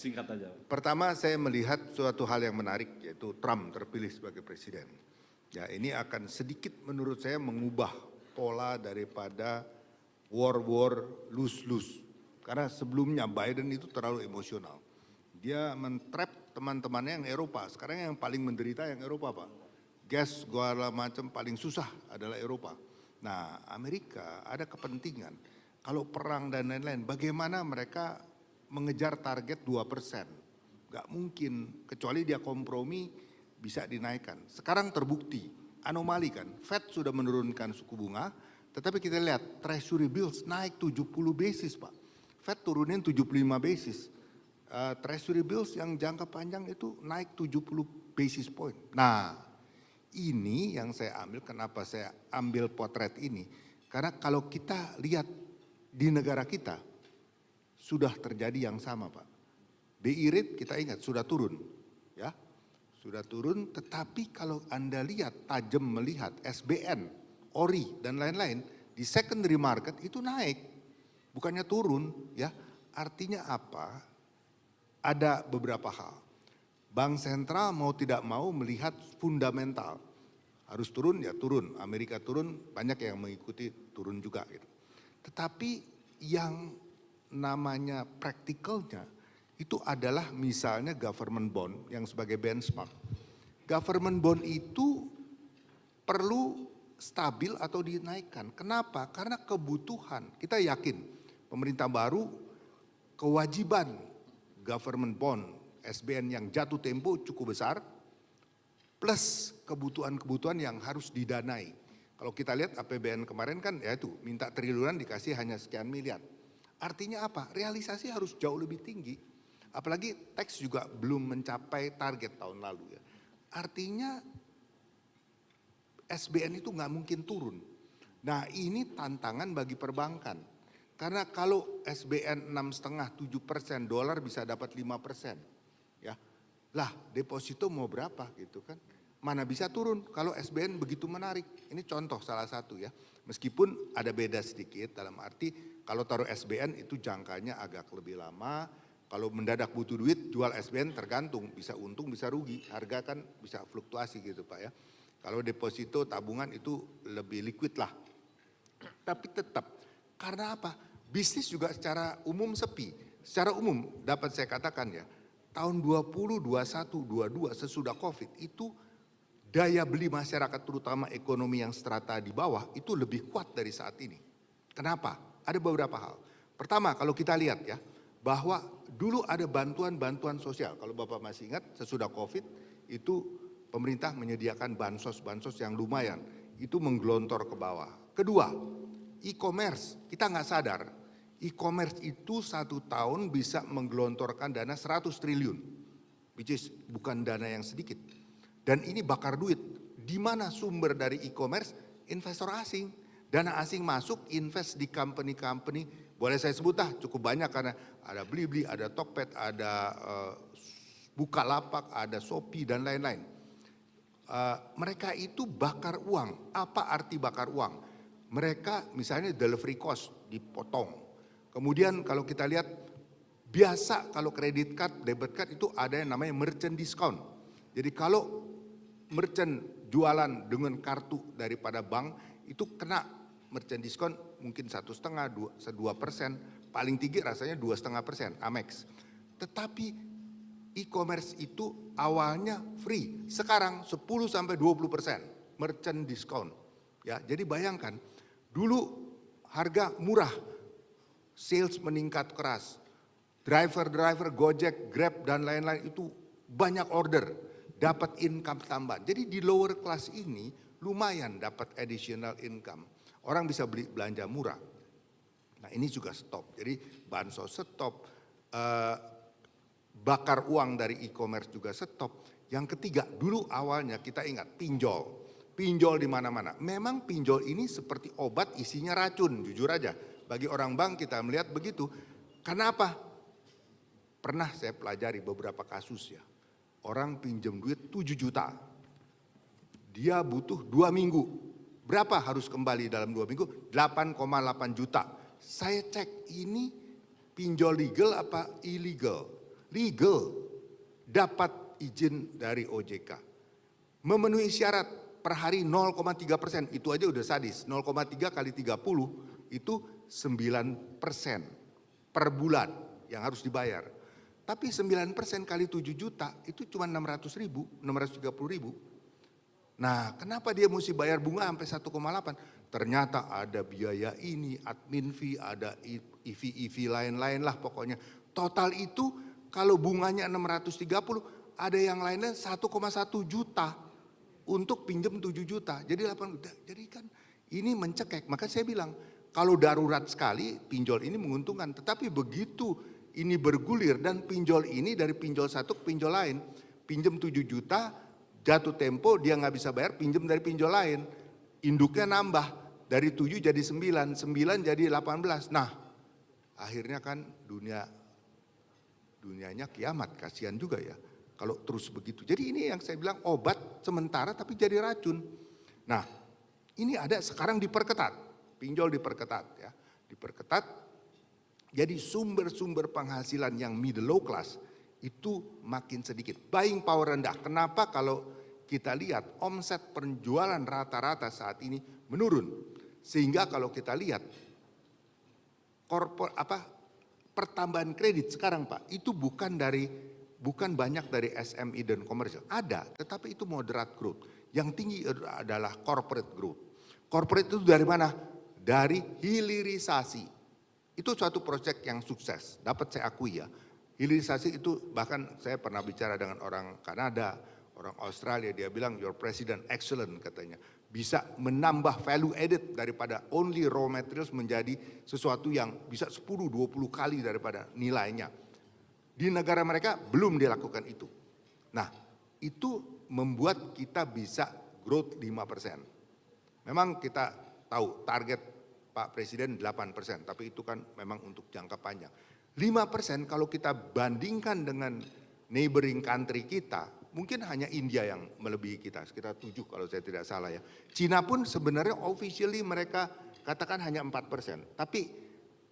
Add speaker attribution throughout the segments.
Speaker 1: singkat aja.
Speaker 2: Pertama saya melihat suatu hal yang menarik yaitu Trump terpilih sebagai presiden. Ya ini akan sedikit menurut saya mengubah pola daripada war lose-lose. Karena sebelumnya Biden itu terlalu emosional. Dia men-trap teman-temannya yang Eropa. Sekarang yang paling menderita yang Eropa Pak. Gas segala macam paling susah adalah Eropa. Nah Amerika ada kepentingan. Kalau perang dan lain-lain bagaimana mereka mengejar target 2%. Gak mungkin kecuali dia kompromi bisa dinaikkan. Sekarang terbukti anomali kan. Fed sudah menurunkan suku bunga. Tetapi kita lihat Treasury bills naik 70 basis Pak. Fed turunin 75 basis. Treasury bills yang jangka panjang itu naik 70 basis point. Nah ini yang saya ambil, kenapa saya ambil potret ini. Karena kalau kita lihat di negara kita sudah terjadi yang sama Pak. BI rate kita ingat sudah turun. Ya, sudah turun tetapi kalau Anda lihat tajam melihat SBN, ORI dan lain-lain di secondary market itu naik. Bukannya turun ya. Artinya apa? Ada beberapa hal. Bank sentral mau tidak mau melihat fundamental. Harus turun ya turun, Amerika turun, banyak yang mengikuti turun juga gitu. Tetapi yang namanya praktikalnya itu adalah misalnya government bond yang sebagai benchmark. Government bond itu perlu stabil atau dinaikkan. Kenapa? Karena kebutuhan. Kita yakin pemerintah baru kewajiban government bond SBN yang jatuh tempo cukup besar, plus kebutuhan-kebutuhan yang harus didanai. Kalau kita lihat APBN kemarin kan ya itu minta triliunan dikasih hanya sekian miliar. Artinya apa? Realisasi harus jauh lebih tinggi. Apalagi teks juga belum mencapai target tahun lalu ya. Artinya SBN itu nggak mungkin turun. Nah ini tantangan bagi perbankan. Karena kalau SBN 6,5-7%, dolar bisa dapat 5%. Ya, lah deposito mau berapa gitu kan. Mana bisa turun kalau SBN begitu menarik. Ini contoh salah satu ya. Meskipun ada beda sedikit dalam arti kalau taruh SBN itu jangkanya agak lebih lama. Kalau mendadak butuh duit jual SBN tergantung bisa untung bisa rugi. Harga kan bisa fluktuasi gitu Pak ya. Kalau deposito tabungan itu lebih liquid lah. Tapi tetap karena apa? Bisnis juga secara umum sepi. Secara umum dapat saya katakan ya. Tahun 20, 21, 22 sesudah COVID itu daya beli masyarakat terutama ekonomi yang strata di bawah itu lebih kuat dari saat ini. Kenapa? Ada beberapa hal. Pertama kalau kita lihat ya bahwa dulu ada bantuan-bantuan sosial. Kalau Bapak masih ingat sesudah COVID itu pemerintah menyediakan bansos-bansos yang lumayan. Itu menggelontor ke bawah. Kedua, e-commerce. Kita nggak sadar. E-commerce itu 1 tahun bisa menggelontorkan dana 100 triliun. Which is bukan dana yang sedikit. Dan ini bakar duit. Di mana sumber dari e-commerce? Investor asing. Dana asing masuk invest di company-company. Boleh saya sebut cukup banyak karena ada Blibli, ada Tokped, ada Bukalapak, ada Shopee dan lain-lain. Mereka itu bakar uang. Apa arti bakar uang? Mereka misalnya delivery cost dipotong. Kemudian kalau kita lihat biasa kalau kredit card, debit card itu ada yang namanya merchant discount. Jadi kalau merchant jualan dengan kartu daripada bank itu kena merchant discount mungkin 1,5-2%, paling tinggi rasanya 2,5% Amex. Tetapi e-commerce itu awalnya free, sekarang 10-20% merchant discount. Ya, jadi bayangkan dulu harga murah. Sales meningkat keras, driver Gojek, Grab dan lain-lain itu banyak order, dapat income tambahan. Jadi di lower class ini lumayan dapat additional income. Orang bisa beli belanja murah. Nah ini juga stop, jadi bansos stop, bakar uang dari e-commerce juga stop. Yang ketiga, dulu awalnya kita ingat pinjol di mana-mana. Memang pinjol ini seperti obat isinya racun, jujur aja. Bagi orang bank kita melihat begitu. Kenapa? Pernah saya pelajari beberapa kasus ya. Orang pinjam duit 7 juta. Dia butuh 2 minggu. Berapa harus kembali dalam 2 minggu? 8,8 juta. Saya cek ini pinjol legal apa illegal. legal, dapat izin dari OJK. Memenuhi syarat per hari 0,3%, itu aja udah sadis. 0,3 kali 30 itu 9% per bulan yang harus dibayar. Tapi 9% kali 7 juta itu cuma 600 ribu, 630 ribu. Nah, kenapa dia mesti bayar bunga sampai 1,8? Ternyata ada biaya ini, admin fee, ada EV lain-lain lah pokoknya. Total itu kalau bunganya 630, ada yang lainnya 1,1 juta untuk pinjam 7 juta. Jadi 8 juta. Jadi kan ini mencekek. Maka saya bilang, kalau darurat sekali pinjol ini menguntungkan. Tetapi begitu ini bergulir dan pinjol ini dari pinjol satu ke pinjol lain. Pinjam 7 juta, jatuh tempo dia nggak bisa bayar, pinjam dari pinjol lain. Induknya nambah, dari 7 jadi 9, 9 jadi 18. Nah, akhirnya kan dunianya kiamat, kasihan juga ya kalau terus begitu. Jadi ini yang saya bilang obat sementara tapi jadi racun. Nah, ini ada sekarang diperketat, pinjol diperketat ya, diperketat. Jadi sumber-sumber penghasilan yang middle low class itu makin sedikit. Buying power rendah. Kenapa? Kalau kita lihat omset penjualan rata-rata saat ini menurun. Sehingga kalau kita lihat pertambahan kredit sekarang Pak, itu bukan banyak dari SME dan komersial. Ada, tetapi itu moderate growth. Yang tinggi adalah corporate growth. Corporate itu dari mana? Dari hilirisasi. Itu suatu proyek yang sukses, dapat saya akui ya. Hilirisasi itu bahkan saya pernah bicara dengan orang Kanada, orang Australia, dia bilang your president excellent katanya. Bisa menambah value added daripada only raw materials menjadi sesuatu yang bisa 10-20 kali daripada nilainya. Di negara mereka belum dilakukan itu. Nah, itu membuat kita bisa growth 5%. Memang kita tahu target Pak Presiden 8%, tapi itu kan memang untuk jangka panjang. 5% kalau kita bandingkan dengan neighboring country kita, mungkin hanya India yang melebihi kita, sekitar 7 kalau saya tidak salah ya. Cina pun sebenarnya officially mereka katakan hanya 4%, tapi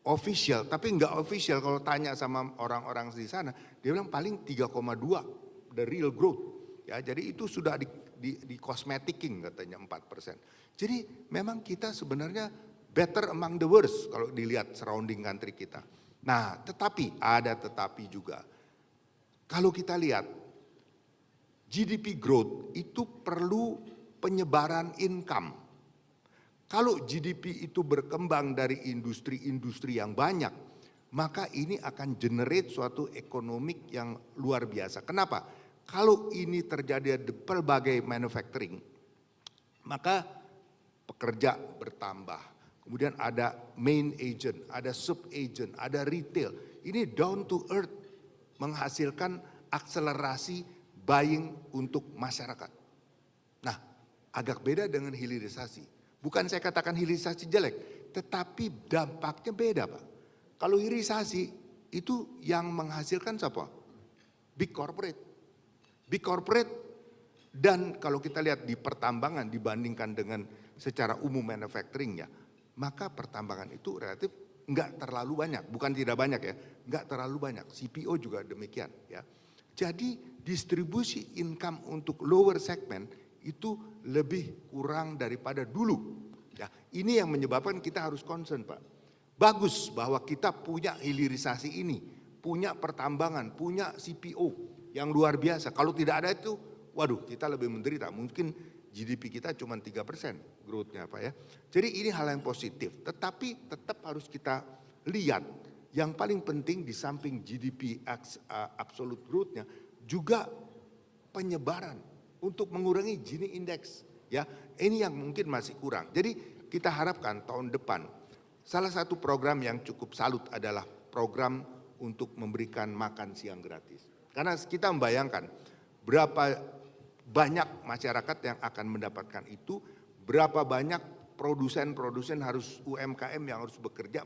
Speaker 2: official, tapi enggak official kalau tanya sama orang-orang di sana, dia bilang paling 3,2 the real growth. Ya, jadi itu sudah di cosmeticking katanya 4%. Jadi memang kita sebenarnya better among the worst kalau dilihat surrounding country kita. Nah, tetapi ada tetapi juga. Kalau kita lihat GDP growth itu perlu penyebaran income. Kalau GDP itu berkembang dari industri-industri yang banyak, maka ini akan generate suatu ekonomi yang luar biasa. Kenapa? Kalau ini terjadi di berbagai manufacturing, maka pekerja bertambah. Kemudian ada main agent, ada sub agent, ada retail. Ini down to earth menghasilkan akselerasi buying untuk masyarakat. Nah, agak beda dengan hilirisasi. Bukan saya katakan hilirisasi jelek, tetapi dampaknya beda Pak. Kalau hilirisasi itu yang menghasilkan siapa? Big corporate. Big corporate dan kalau kita lihat di pertambangan dibandingkan dengan secara umum manufacturing ya, maka pertambangan itu relatif enggak terlalu banyak, bukan tidak banyak ya, enggak terlalu banyak. CPO juga demikian ya. Jadi distribusi income untuk lower segment itu lebih kurang daripada dulu. Ya, ini yang menyebabkan kita harus concern Pak. Bagus bahwa kita punya hilirisasi ini, punya pertambangan, punya CPO yang luar biasa. Kalau tidak ada itu, waduh kita lebih menderita. Mungkin GDP kita cuma 3% growth-nya Pak ya. Jadi ini hal yang positif, tetapi tetap harus kita lihat yang paling penting di samping GDP absolute growth-nya juga penyebaran untuk mengurangi Gini Index ya. Ini yang mungkin masih kurang. Jadi kita harapkan tahun depan salah satu program yang cukup salut adalah program untuk memberikan makan siang gratis. Karena kita membayangkan berapa banyak masyarakat yang akan mendapatkan itu, berapa banyak produsen-produsen harus UMKM yang harus bekerja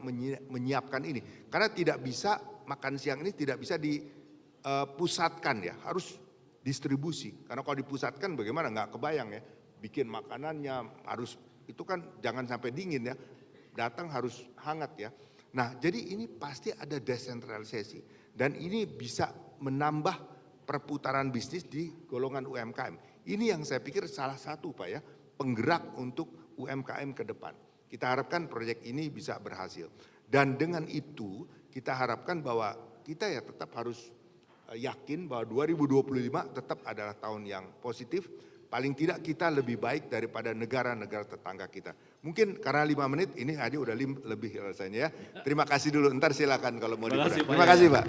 Speaker 2: menyiapkan ini. Karena tidak bisa makan siang ini tidak bisa dipusatkan ya, harus distribusi. Karena kalau dipusatkan bagaimana nggak kebayang ya, bikin makanannya harus itu kan jangan sampai dingin ya, datang harus hangat ya. Nah jadi ini pasti ada desentralisasi dan ini bisa menambah perputaran bisnis di golongan UMKM. Ini yang saya pikir salah satu Pak ya, penggerak untuk UMKM ke depan. Kita harapkan proyek ini bisa berhasil. Dan dengan itu kita harapkan bahwa kita ya tetap harus yakin bahwa 2025 tetap adalah tahun yang positif. Paling tidak kita lebih baik daripada negara-negara tetangga kita. Mungkin karena 5 menit ini aja udah lebih rasanya ya. Terima kasih dulu, ntar silakan kalau mau diperhatikan. Terima kasih Pak.